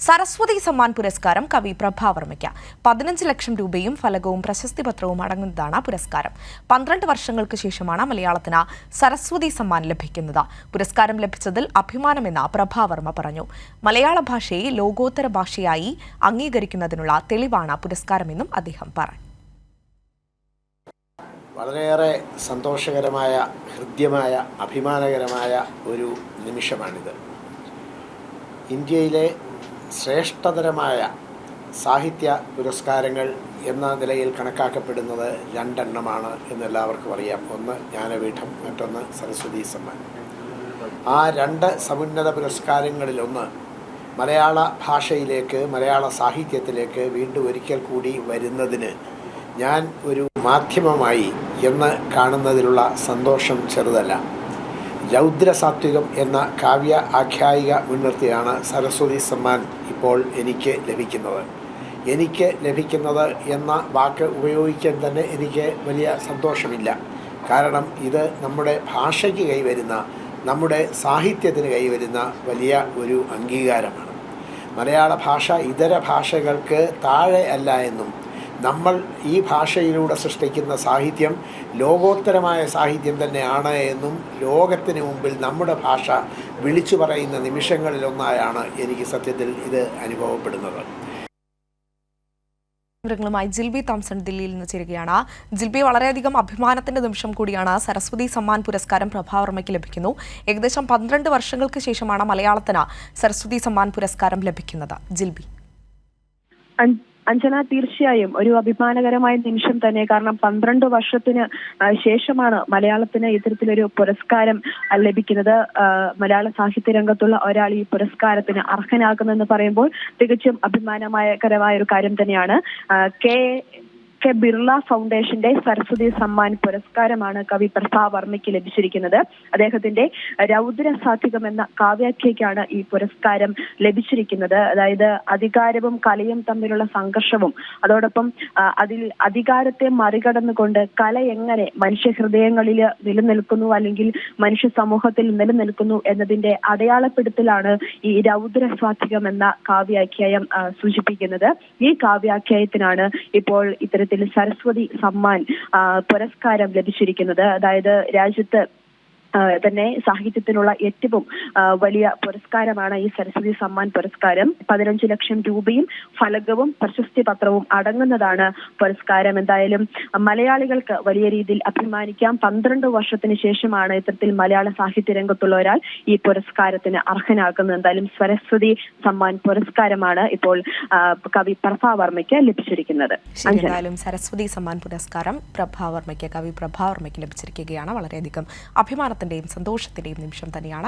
സരസ്വതി സമ്മാൻ പുരസ്കാരം കവി പ്രഭാവർമ്മയ്ക്ക് 15 ലക്ഷം രൂപയും ഫലകവും പ്രശസ്തിപത്രവും അടങ്ങുന്നതാണ് പുരസ്കാരം. 12 വർഷങ്ങൾക്ക് ശേഷമാണ് മലയാളത്തിന് സരസ്വതി സമ്മാൻ ലഭിക്കുന്നത്. പുരസ്കാരം ലഭിച്ചതിൽ അഭിമാനമെന്ന് പ്രഭാവർമ്മ പറഞ്ഞു. മലയാള ഭാഷയെ ലോകോത്തര ഭാഷയായി അംഗീകരിക്കുന്നതിനുള്ള തെളിവാണ് പുരസ്കാരമെന്നും അദ്ദേഹം പറഞ്ഞു. വളരെയേറെ സന്തോഷകരമായ, ഹൃദ്യമായ, അഭിമാനകരമായ ഒരു നിമിഷമാണിത്. ഇന്ത്യയിലെ ശ്രേഷ്ഠതരമായ സാഹിത്യ പുരസ്കാരങ്ങൾ എന്ന നിലയിൽ കണക്കാക്കപ്പെടുന്നത് രണ്ടെണ്ണമാണ് എന്നെല്ലാവർക്കും അറിയാം. ഒന്ന് ജ്ഞാനപീഠം, മറ്റൊന്ന് സരസ്വതി സമ്മാൻ. ആ രണ്ട് സമുന്നത പുരസ്കാരങ്ങളിലൊന്ന് മലയാള ഭാഷയിലേക്ക്, മലയാള സാഹിത്യത്തിലേക്ക് വീണ്ടും ഒരിക്കൽ കൂടി വരുന്നതിന് ഞാൻ ഒരു മാധ്യമമായി എന്ന് കാണുന്നതിലുള്ള സന്തോഷം ചെറുതല്ല. രൗദ്രസാത്വികം എന്ന കാവ്യ ആഖ്യായിക മുൻനിർത്തിയാണ് സരസ്വതി സമ്മാൻ ഇപ്പോൾ എനിക്ക് ലഭിക്കുന്നത്. എനിക്ക് ലഭിക്കുന്നത് എന്ന വാക്ക് ഉപയോഗിക്കാൻ തന്നെ എനിക്ക് വലിയ സന്തോഷമില്ല. കാരണം ഇത് നമ്മുടെ ഭാഷയ്ക്ക് കൈവരുന്ന, നമ്മുടെ സാഹിത്യത്തിന് കൈവരുന്ന വലിയ ഒരു അംഗീകാരമാണ്. മലയാള ഭാഷ ഇതര ഭാഷകൾക്ക് താഴെ അല്ല എന്നും നമ്മൾ ഈ ഭാഷയിലൂടെ സൃഷ്ടിക്കുന്ന സാഹിത്യം ലോകോത്തരമായ സാഹിത്യം തന്നെയാണ് എന്നും ലോകത്തിന് മുമ്പിൽ നമ്മുടെ ഭാഷ വിളിച്ചു പറയുന്ന നിമിഷങ്ങളിലൊന്നായാണ് എനിക്ക് സത്യത്തിൽ ഇത് അനുഭവപ്പെടുന്നത്. വിവരങ്ങളുമായി ജിൽബി തോംസൺ ദില്ലിയിൽ നിന്ന് ചേരുകയാണ്. ജിൽബി, വളരെയധികം അഭിമാനത്തിന്റെ നിമിഷം കൂടിയാണ്. സരസ്വതി സമ്മാൻ പുരസ്കാരം പ്രഭാവർമ്മയ്ക്ക് ലഭിക്കുന്നു. ഏകദേശം 12 വർഷങ്ങൾക്ക് ശേഷമാണ് മലയാളത്തിന് സരസ്വതി സമ്മാൻ പുരസ്കാരം ലഭിക്കുന്നത്. ജിൽബി. അഞ്ജന, തീർച്ചയായും ഒരു അഭിമാനകരമായ നിമിഷം തന്നെ. കാരണം 12 വർഷത്തിന് ശേഷമാണ് മലയാളത്തിന് ഇത്തരത്തിലൊരു പുരസ്കാരം ലഭിക്കുന്നത്. മലയാള സാഹിത്യ രംഗത്തുള്ള ഒരാൾ ഈ പുരസ്കാരത്തിന് അർഹനാകുന്നെന്ന് പറയുമ്പോൾ തികച്ചും അഭിമാനകരമായ ഒരു കാര്യം തന്നെയാണ്. കെ ബിർള ഫൗണ്ടേഷന്റെ സരസ്വതി സമ്മാൻ പുരസ്കാരമാണ് കവി പ്രഭാവർമ്മയ്ക്ക് ലഭിച്ചിരിക്കുന്നത്. അദ്ദേഹത്തിന്റെ രൗദ്രസാത്വികം എന്ന കാവ്യാഖ്യയ്ക്കാണ് ഈ പുരസ്കാരം ലഭിച്ചിരിക്കുന്നത്. അതായത് അധികാരവും കലയും തമ്മിലുള്ള സംഘർഷവും അതോടൊപ്പം അതിൽ അധികാരത്തെ മറികടന്നുകൊണ്ട് കല എങ്ങനെ മനുഷ്യ ഹൃദയങ്ങളിൽ നിലനിൽക്കുന്നു, അല്ലെങ്കിൽ മനുഷ്യ സമൂഹത്തിൽ നിലനിൽക്കുന്നു എന്നതിന്റെ അടയാളപ്പെടുത്തലാണ് ഈ രൗദ്രസാത്വികം എന്ന കാവ്യാഖ്യായം സൂചിപ്പിക്കുന്നത്. ഈ കാവ്യാഖ്യായത്തിനാണ് ഇപ്പോൾ ഇത്തരത്തിൽ സരസ്വതി സമ്മാൻ പുരസ്കാരം ലഭിച്ചിരിക്കുന്നത്. അതായത് രാജ്യത്ത് തന്നെ സാഹിത്യത്തിനുള്ള ഏറ്റവും വലിയ പുരസ്കാരമാണ് ഈ സരസ്വതി സമ്മാൻ പുരസ്കാരം. 15 ലക്ഷം രൂപയും ഫലകവും പ്രശസ്തി പത്രവും അടങ്ങുന്നതാണ് പുരസ്കാരം. എന്തായാലും മലയാളികൾക്ക് വലിയ രീതിയിൽ അഭിമാനിക്കാം. 12 വർഷത്തിന് ശേഷമാണ് ഇത്തരത്തിൽ മലയാള സാഹിത്യ രംഗത്തുള്ള ഒരാൾ ഈ പുരസ്കാരത്തിന് അർഹനാകുന്നത്. എന്തായാലും സരസ്വതി സമ്മാൻ പുരസ്കാരമാണ് ഇപ്പോൾ കവി പ്രഭാവർമ്മയ്ക്ക് ലഭിച്ചിരിക്കുന്നത്. സരസ്വതി സമ്മാൻ പുരസ്കാരം കവി പ്രഭാവർമ്മയ്ക്ക് ലഭിച്ചിരിക്കുകയാണ്. വളരെയധികം അഭിമാനത്തിന്റെയും സന്തോഷത്തിന്റെയും നിമിഷം തന്നെയാണ്.